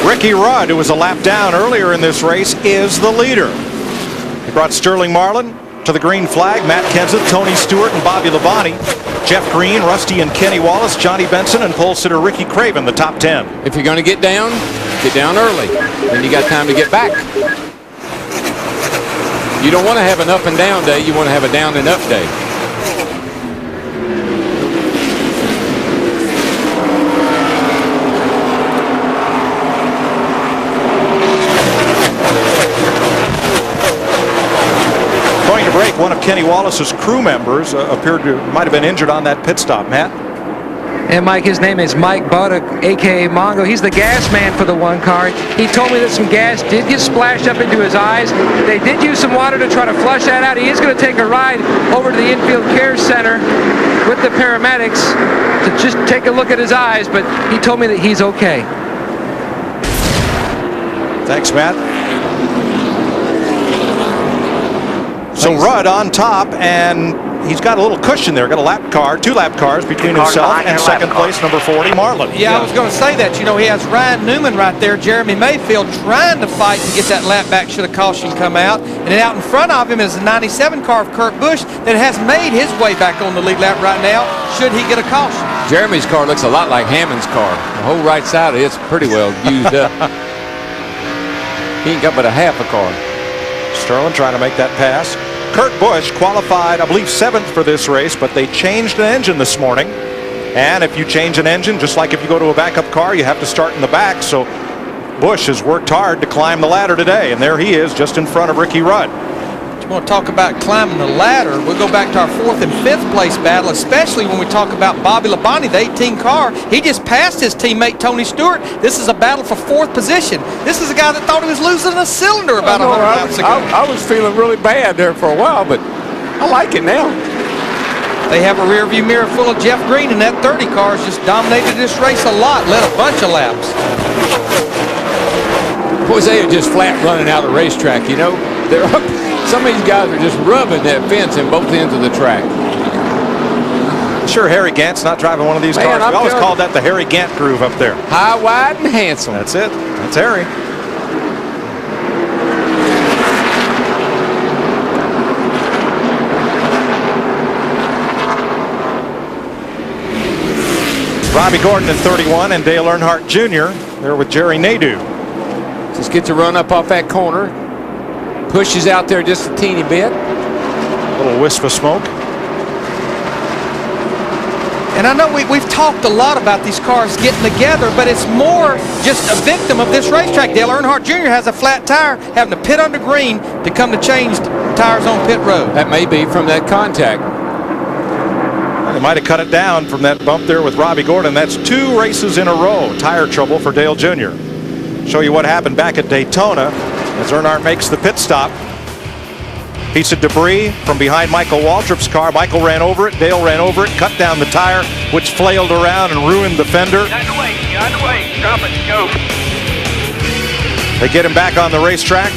Ricky Rudd, who was a lap down earlier in this race, is the leader. He brought Sterling Marlin to the green flag. Matt Kenseth, Tony Stewart, and Bobby Labonte. Jeff Green, Rusty and Kenny Wallace, Johnny Benson, and pole sitter Ricky Craven, the top 10. If you're going to get down early. Then you got time to get back. You don't want to have an up and down day. You want to have a down and up day. Going to break, one of Kenny Wallace's crew members might have been injured on that pit stop. Matt? And Mike, his name is Mike Buddock, a.k.a. Mongo. He's the gas man for the one car. He told me that some gas did get splashed up into his eyes. They did use some water to try to flush that out. He is going to take a ride over to the infield care center with the paramedics to just take a look at his eyes, but he told me that he's okay. Thanks, Matt. So Rudd on top, and he's got a little cushion there. Got a lap car, 2 lap cars between himself and second place, number 40, Marlin. Yeah, I was going to say that. You know, he has Ryan Newman right there, Jeremy Mayfield trying to fight to get that lap back should a caution come out. And then out in front of him is the 97 car of Kurt Busch that has made his way back on the lead lap right now, should he get a caution. Jeremy's car looks a lot like Hammond's car. The whole right side of it's pretty well used up. He ain't got but a half a car. Sterling trying to make that pass. Kurt Busch qualified, I believe, 7th for this race, but they changed an engine this morning. And if you change an engine, just like if you go to a backup car, you have to start in the back. So Busch has worked hard to climb the ladder today, and there he is just in front of Ricky Rudd. You want to talk about climbing the ladder? We'll go back to our 4th and 5th place battle, especially when we talk about Bobby Labonte, the 18 car. He just passed his teammate Tony Stewart. This is a battle for 4th position. This is a guy that thought he was losing a cylinder about 100 laps ago. I was feeling really bad there for a while, but I like it now. They have a rear view mirror full of Jeff Green, and that 30 car has just dominated this race a lot, led a bunch of laps. Boys, they are just flat running out of the racetrack, you know. They're up. Some of these guys are just rubbing that fence in both ends of the track. Sure, Harry Gant's not driving one of these cars. We always called that the Harry Gant groove up there. High, wide, and handsome. That's it. That's Harry. Robbie Gordon in 31 and Dale Earnhardt Jr. there with Jerry Nadeau. Just gets a run up off that corner. Pushes out there just a teeny bit. A little wisp of smoke. And I know we've talked a lot about these cars getting together, but it's more just a victim of this racetrack. Dale Earnhardt Jr. has a flat tire, having to pit under green to come to change tires on pit road. That may be from that contact. They might have cut it down from that bump there with Robbie Gordon. That's 2 races in a row. Tire trouble for Dale Jr. Show you what happened back at Daytona as Earnhardt makes the pit stop. Piece of debris from behind Michael Waltrip's car. Michael ran over it. Dale ran over it, cut down the tire, which flailed around and ruined the fender. Get out of the way. Get out of the way. Stop it. Go. They get him back on the racetrack.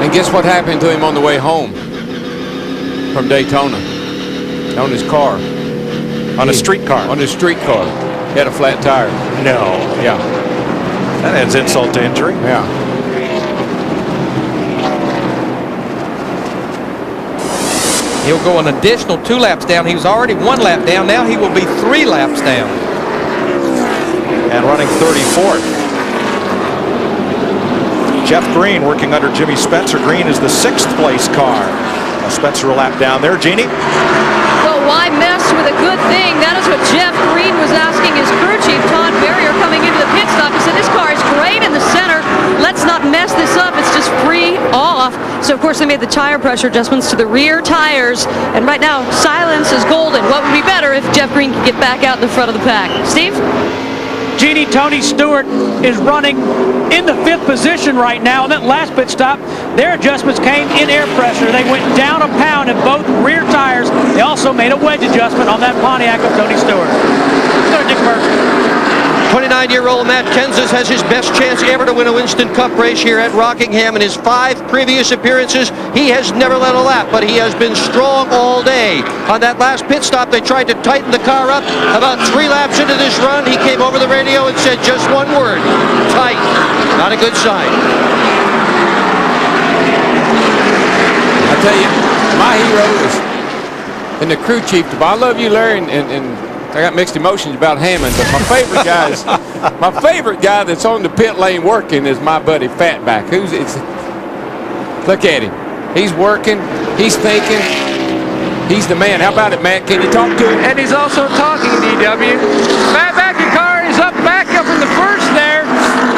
And guess what happened to him on the way home from Daytona? On his car. On a street car. On his street car. He had a flat tire. No. Yeah. That adds insult to injury. Yeah. He'll go an additional 2 laps down. He was already 1 lap down. Now he will be 3 laps down. And running 34th. Jeff Green working under Jimmy Spencer. Green is the 6th place car. Spencer a lap down there. Jeannie? Well, why mess with a good thing? That is what Jeff Green was asking his crew chief, Todd Berrier, coming into the pit stop. He said, this car is great in the center. Let's not mess this up. It's just free off. So, of course, they made the tire pressure adjustments to the rear tires. And right now, silence is golden. What would be better if Jeff Green could get back out in the front of the pack? Steve? Jeannie, Tony Stewart is running in the 5th position right now. And that last pit stop, their adjustments came in air pressure. They went down a pound in both rear tires. They also made a wedge adjustment on that Pontiac of Tony Stewart. Let's go to Dick Mercer. 29 29-year-old Matt Kenseth has his best chance ever to win a Winston Cup race here at Rockingham. In his 5 previous appearances, he has never led a lap, but he has been strong all day. On that last pit stop, they tried to tighten the car up. About 3 laps into this run, he came over the radio and said just one word: tight. Not a good sign. I tell you, my hero is in the crew chief. I love you, Larry, and I got mixed emotions about Hammond, but my favorite guy that's on the pit lane working is my buddy Fatback. Look at him. He's working. He's thinking. He's the man. How about it, Matt? Can you talk to him? And he's also talking, DW. Fatback, your car is back up in the first there.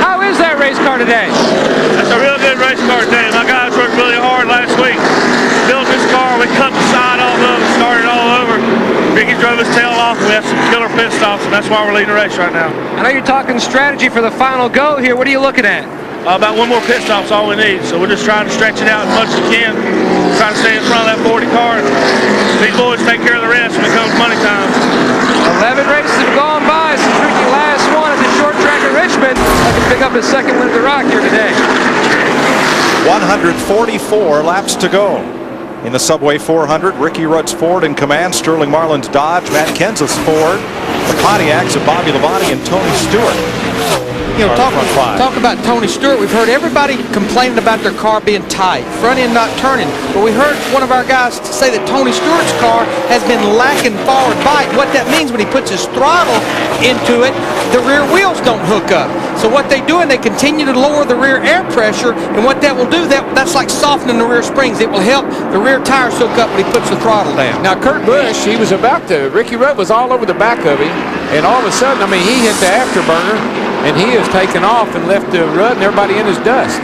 How is that race car today? That's a real good race car today. My guys worked really hard last week. Built this car. We cut the side off of it, started all over. Ricky drove his tail off. We have some killer pit stops, and that's why we're leading the race right now. I know you're talking strategy for the final go here. What are you looking at? About one more pit stop's all we need, so we're just trying to stretch it out as much as we can. Trying to stay in front of that 40 car. These boys take care of the rest when it comes money time. 11 races have gone by since Ricky last won at the short track at Richmond. I can pick up his second win at the Rock here today. 144 laps to go. In the Subway 400, Ricky Rudd's Ford in command, Sterling Marlin's Dodge, Matt Kenseth's Ford, the Pontiacs of Bobby Labonte and Tony Stewart. You know, talk about Tony Stewart. We've heard everybody complaining about their car being tight, front end not turning. But we heard one of our guys say that Tony Stewart's car has been lacking forward bite. What that means, when he puts his throttle into it, the rear wheels don't hook up. So what they do, and they continue to lower the rear air pressure, and what that will do, that's like softening the rear springs. It will help the rear tires hook up when he puts the throttle down. Now, Kurt Busch, he was about to, Ricky Rudd was all over the back of him, and all of a sudden, I mean, he hit the afterburner, and he has taken off and left Rudd and everybody in his dust.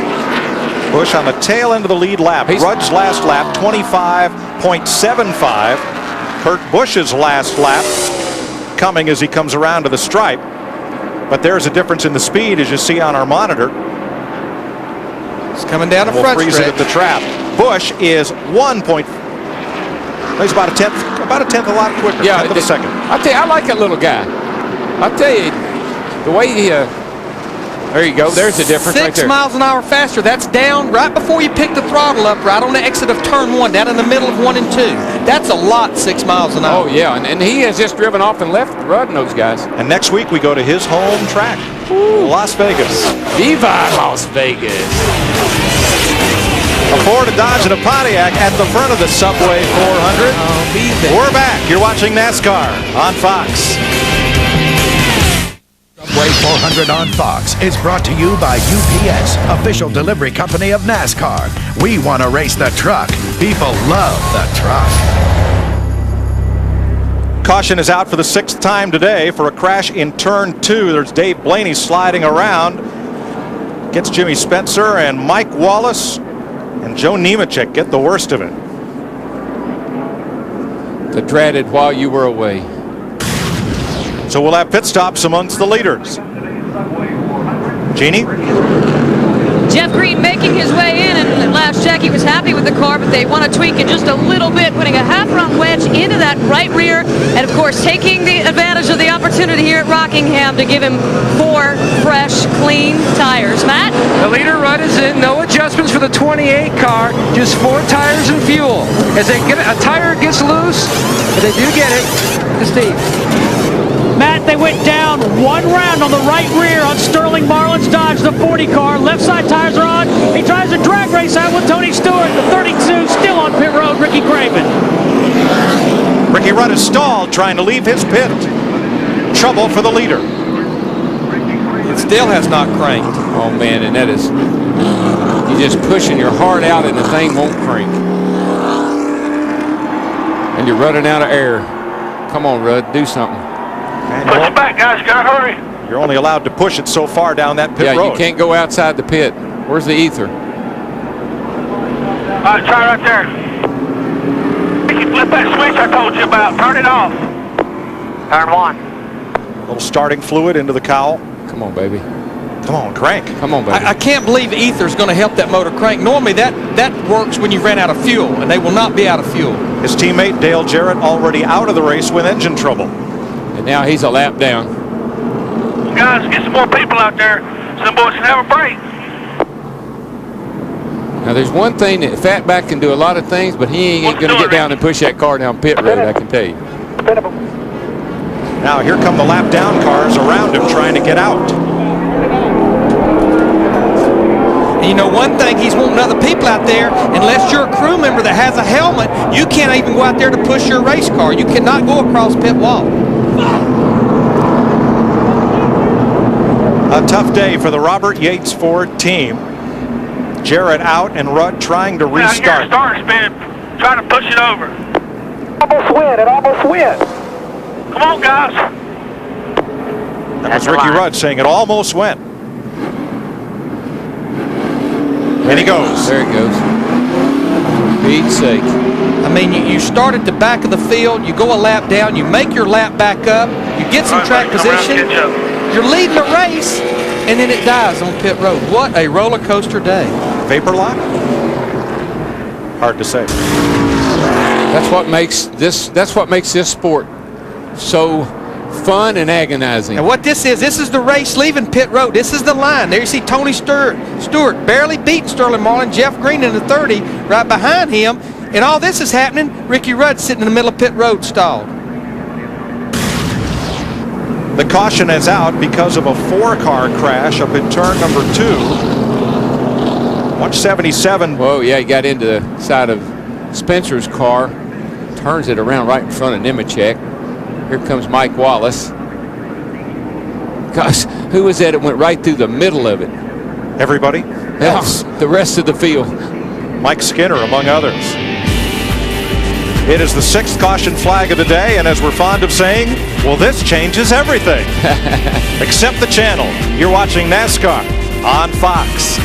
Busch on the tail end of the lead lap. Rudd's last lap, 25.75. Kurt Busch's last lap coming as he comes around to the stripe. But there's a difference in the speed, as you see on our monitor. It's coming down the front stretch. We'll freeze it at the trap. Busch is he's about a tenth a lot quicker. Yeah, tenth of a second. I tell you, I like that little guy. I'll tell you, the way he, there you go, there's the difference right there. 6 miles an hour faster. That's down right before you pick the throttle up, right on the exit of turn 1, down in the middle of 1 and 2. That's a lot, 6 miles an hour. Oh, yeah, and he has just driven off and left Rudd and those guys. And next week we go to his home track, Las Vegas. Viva Las Vegas. A Ford, a Dodge, and a Pontiac at the front of the Subway 400. We're back. You're watching NASCAR on Fox. Subway 400 on Fox is brought to you by UPS, official delivery company of NASCAR. We want to race the truck. People love the truck. Caution is out for the 6th time today for a crash in turn 2. There's Dave Blaney sliding around. Gets Jimmy Spencer, and Mike Wallace and Joe Nemechek get the worst of it. The dreaded while you were away. So we'll have pit stops amongst the leaders. Jeannie? Jeff Green making his way in, and at last check he was happy with the car, but they want to tweak it just a little bit, putting a half-front wedge into that right rear, and of course taking the advantage of the opportunity here at Rockingham to give him 4 fresh, clean tires. Matt? The leader run is in, no adjustments for the 28 car, just 4 tires and fuel. As they get a tire gets loose, but they do get it to Steve. Matt, they went down 1 round on the right rear on Sterling Marlin's Dodge, the 40 car. Left side tires are on. He tries to drag race out with Tony Stewart. The 32 still on pit road, Ricky Craven. Ricky Rudd is stalled trying to leave his pit. Trouble for the leader. It still has not cranked. Oh, man, and that is, you're just pushing your heart out and the thing won't crank. And you're running out of air. Come on, Rudd, do something. Push it back, guys. Gotta hurry. You're only allowed to push it so far down that pit road. Yeah, you can't go outside the pit. Where's the ether? All right, try right there. You can flip that switch I told you about. Turn it off. Turn 1. A little starting fluid into the cowl. Come on, baby. Come on, crank. Come on, baby. I can't believe ether is going to help that motor crank. Normally that works when you ran out of fuel, and they will not be out of fuel. His teammate Dale Jarrett already out of the race with engine trouble. And now he's a lap down. guys, get some more people out there so them boys can have a break. Now, there's one thing that Fatback can do a lot of things, but he ain't going to get down and push that car down pit road, I can tell you. Now here come the lap down cars around him trying to get out. And you know one thing, he's wanting other people out there. Unless you're a crew member that has a helmet, you can't even go out there to push your race car. You cannot go across pit wall. A tough day for the Robert Yates Ford team. Jarrett out and Rudd trying to restart. Starter spin, trying to push it over. Almost went. Come on, guys. That was Ricky Rudd saying it almost went. And he goes. There he goes. Pete's sake. I mean, you start at the back of the field, you go a lap down, you make your lap back up, you get some track position, you're leading the race, and then it dies on pit road. What a roller coaster day. Vapor lock? Hard to say. That's what makes this sport so fun and agonizing. And what this is the race leaving pit road. This is the line. There you see Tony Stewart barely beating Sterling Marlin, Jeff Green in the 30 right behind him. And all this is happening, Ricky Rudd sitting in the middle of pit road stalled. The caution is out because of a 4-car crash up in turn number 2. 177. Whoa, yeah, he got into the side of Spencer's car. Turns it around right in front of Nemechek. Here comes Mike Wallace. Gosh, who was that? It went right through the middle of it. Everybody else. The rest of the field. Mike Skinner, among others. It is the 6th caution flag of the day, and as we're fond of saying, well, this changes everything. Except the channel. You're watching NASCAR on Fox.